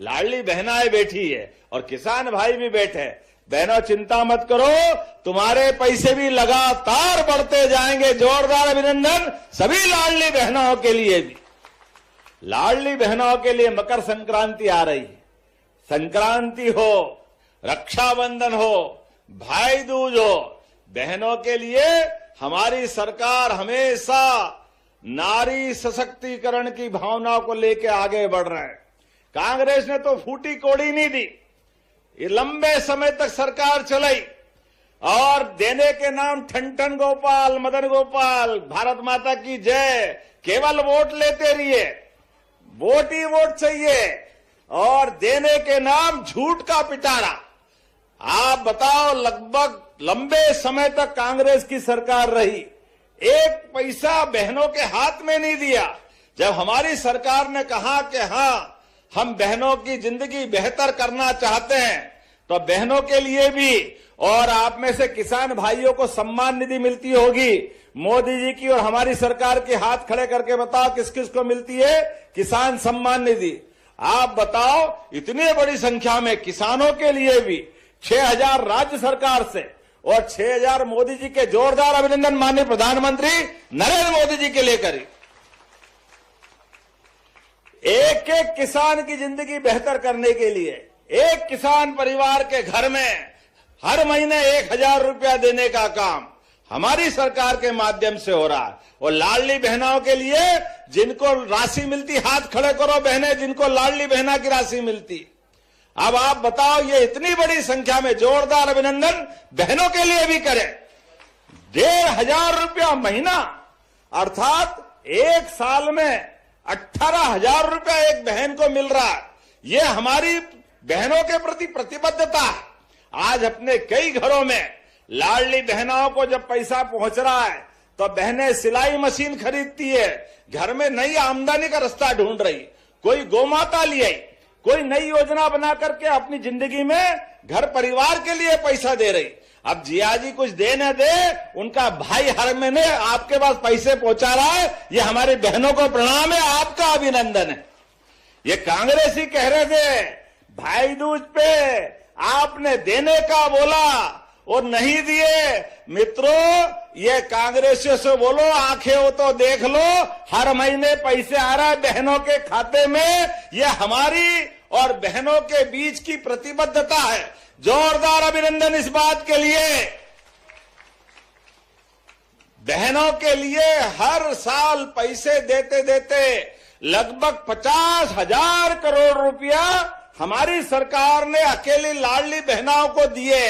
लाडली बहनाएं बैठी है और किसान भाई भी बैठे। बहनों चिंता मत करो, तुम्हारे पैसे भी लगातार बढ़ते जाएंगे। जोरदार अभिनंदन सभी लाडली बहनों के लिए भी। लाडली बहनों के लिए मकर संक्रांति आ रही है। संक्रांति हो, रक्षाबंधन हो, भाई दूज हो, बहनों के लिए हमारी सरकार हमेशा नारी सशक्तिकरण की भावना को लेकर आगे बढ़ रहे हैं। कांग्रेस ने तो फूटी कोड़ी नहीं दी, ये लंबे समय तक सरकार चलाई और देने के नाम ठन ठन गोपाल, मदन गोपाल, भारत माता की जय, केवल वोट लेते रहिए, वोट ही वोट चाहिए और देने के नाम झूठ का पिटारा। आप बताओ, लगभग लंबे समय तक कांग्रेस की सरकार रही, एक पैसा बहनों के हाथ में नहीं दिया। जब हमारी सरकार ने कहा कि हाँ हम बहनों की जिंदगी बेहतर करना चाहते हैं, तो बहनों के लिए भी, और आप में से किसान भाइयों को सम्मान निधि मिलती होगी मोदी जी की और हमारी सरकार के, हाथ खड़े करके बताओ किस किस को मिलती है किसान सम्मान निधि। आप बताओ, इतनी बड़ी संख्या में किसानों के लिए भी 6,000 राज्य सरकार से और 6,000 मोदी जी के। जोरदार अभिनंदन माननीय प्रधानमंत्री नरेंद्र मोदी जी के लिए करें। एक एक किसान की जिंदगी बेहतर करने के लिए एक किसान परिवार के घर में हर महीने 1,000 रुपया देने का काम हमारी सरकार के माध्यम से हो रहा है। और लाडली बहनों के लिए जिनको राशि मिलती, हाथ खड़े करो बहनें जिनको लाडली बहना की राशि मिलती। अब आप बताओ, ये इतनी बड़ी संख्या में जोरदार अभिनंदन बहनों के लिए भी करें। 1,500 रुपया महीना, अर्थात एक साल में 18,000 रुपया एक बहन को मिल रहा है। ये हमारी बहनों के प्रति प्रतिबद्धता है। आज अपने कई घरों में लाडली बहनों को जब पैसा पहुंच रहा है तो बहनें सिलाई मशीन खरीदती है, घर में नई आमदनी का रास्ता ढूंढ रही, कोई गोमाता ले आई, कोई नई योजना बना करके अपनी जिंदगी में घर परिवार के लिए पैसा दे रही। अब जिया जी कुछ दे न दे, उनका भाई हर महीने आपके पास पैसे पहुंचा रहा है। ये हमारी बहनों को प्रणाम है, आपका अभिनंदन है। ये कांग्रेसी कह रहे थे भाई दूज पे आपने देने का बोला और नहीं दिए। मित्रों, ये कांग्रेसियों से बोलो, आंखें हो तो देख लो, हर महीने पैसे आ रहा है बहनों के खाते में। ये हमारी और बहनों के बीच की प्रतिबद्धता है। जोरदार अभिनंदन इस बात के लिए। बहनों के लिए हर साल पैसे देते देते लगभग 50,000 करोड़ रुपया हमारी सरकार ने अकेली लाडली बहनों को दिए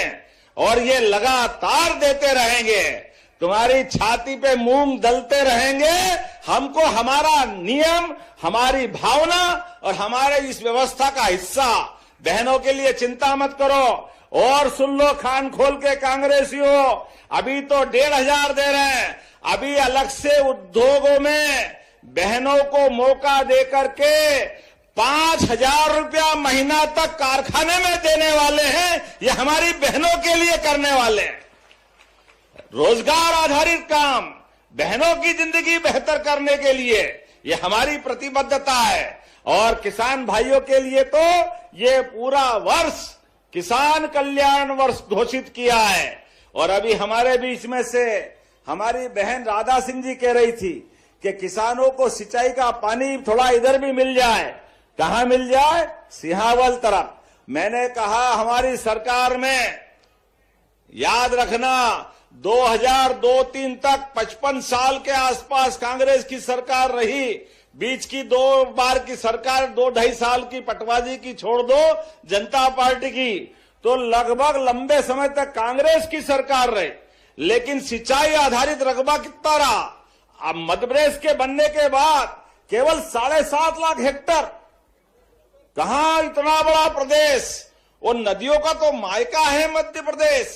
और ये लगातार देते रहेंगे। तुम्हारी छाती पे मूंग दलते रहेंगे। हमको हमारा नियम, हमारी भावना और हमारे इस व्यवस्था का हिस्सा। बहनों के लिए चिंता मत करो। और सुन लो कान खोल के कांग्रेसियों, अभी तो 1,500 दे रहे हैं। अभी अलग से उद्योगों में बहनों को मौका दे करके 5,000 रुपया महीना तक कारखाने में देने वाले हैं। ये हमारी बहनों के लिए करने वाले हैं। रोजगार आधारित काम, बहनों की जिंदगी बेहतर करने के लिए ये हमारी प्रतिबद्धता है। और किसान भाइयों के लिए तो ये पूरा वर्ष किसान कल्याण वर्ष घोषित किया है। और अभी हमारे बीच में से हमारी बहन राधा सिंह जी कह रही थी कि किसानों को सिंचाई का पानी थोड़ा इधर भी मिल जाए। कहां मिल जाए? सिहावल तरफ। मैंने कहा हमारी सरकार में, याद रखना, 2002-03 तक 55 साल के आसपास कांग्रेस की सरकार रही। बीच की 2 बार की सरकार, 2-2.5 साल की पटवाजी की छोड़ दो, जनता पार्टी की, तो लगभग लंबे समय तक कांग्रेस की सरकार रही। लेकिन सिंचाई आधारित रकबा कितना रहा? अब मध्य प्रदेश के बनने के बाद केवल 7.5 लाख हेक्टर। कहां इतना बड़ा प्रदेश? और नदियों का तो मायका है मध्य प्रदेश।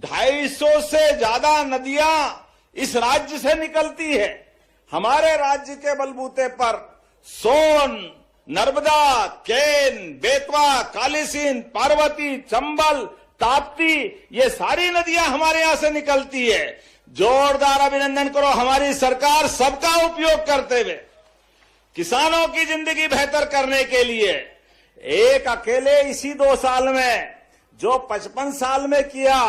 250 से ज्यादा नदियां इस राज्य से निकलती है। हमारे राज्य के बलबूते पर सोन, नर्मदा, केन, बेतवा, कालीसिंध, पार्वती, चंबल, ताप्ती, ये सारी नदियां हमारे यहां से निकलती है। जोरदार अभिनंदन करो हमारी सरकार सबका उपयोग करते हुए किसानों की जिंदगी बेहतर करने के लिए एक अकेले इसी 2 साल में जो 55 साल में किया,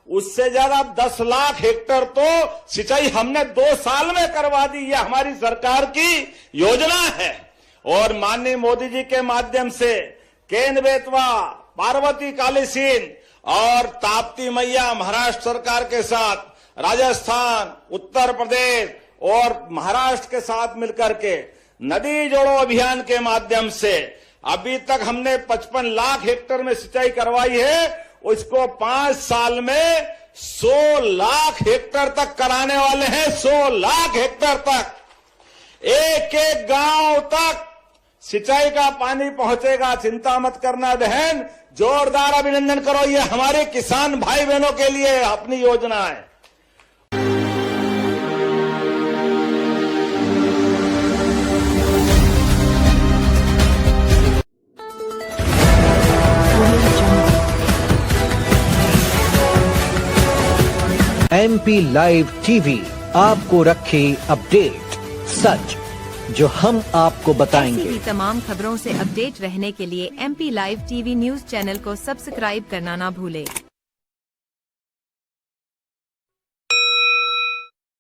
उससे ज्यादा 10 लाख हेक्टेयर तो सिंचाई हमने 2 साल में करवा दी। यह हमारी सरकार की योजना है। और माननीय मोदी जी के माध्यम से केन बेतवा, पार्वती कालीसिंध और ताप्ती मैया महाराष्ट्र सरकार के साथ, राजस्थान, उत्तर प्रदेश और महाराष्ट्र के साथ मिलकर के नदी जोड़ो अभियान के माध्यम से अभी तक हमने 55 लाख हेक्टेयर में सिंचाई करवाई है। उसको 5 साल में 100 लाख हेक्टेयर तक कराने वाले हैं। 100 लाख हेक्टेयर तक, एक एक गांव तक सिंचाई का पानी पहुंचेगा। चिंता मत करना बहन, जोरदार अभिनंदन करो। ये हमारे किसान भाई बहनों के लिए अपनी योजना है। MP लाइव टीवी आपको रखे अपडेट, सच जो हम आपको बताएंगे। ऐसी ही तमाम खबरों से अपडेट रहने के लिए MP live TV news channel को सब्सक्राइब करना ना भूले।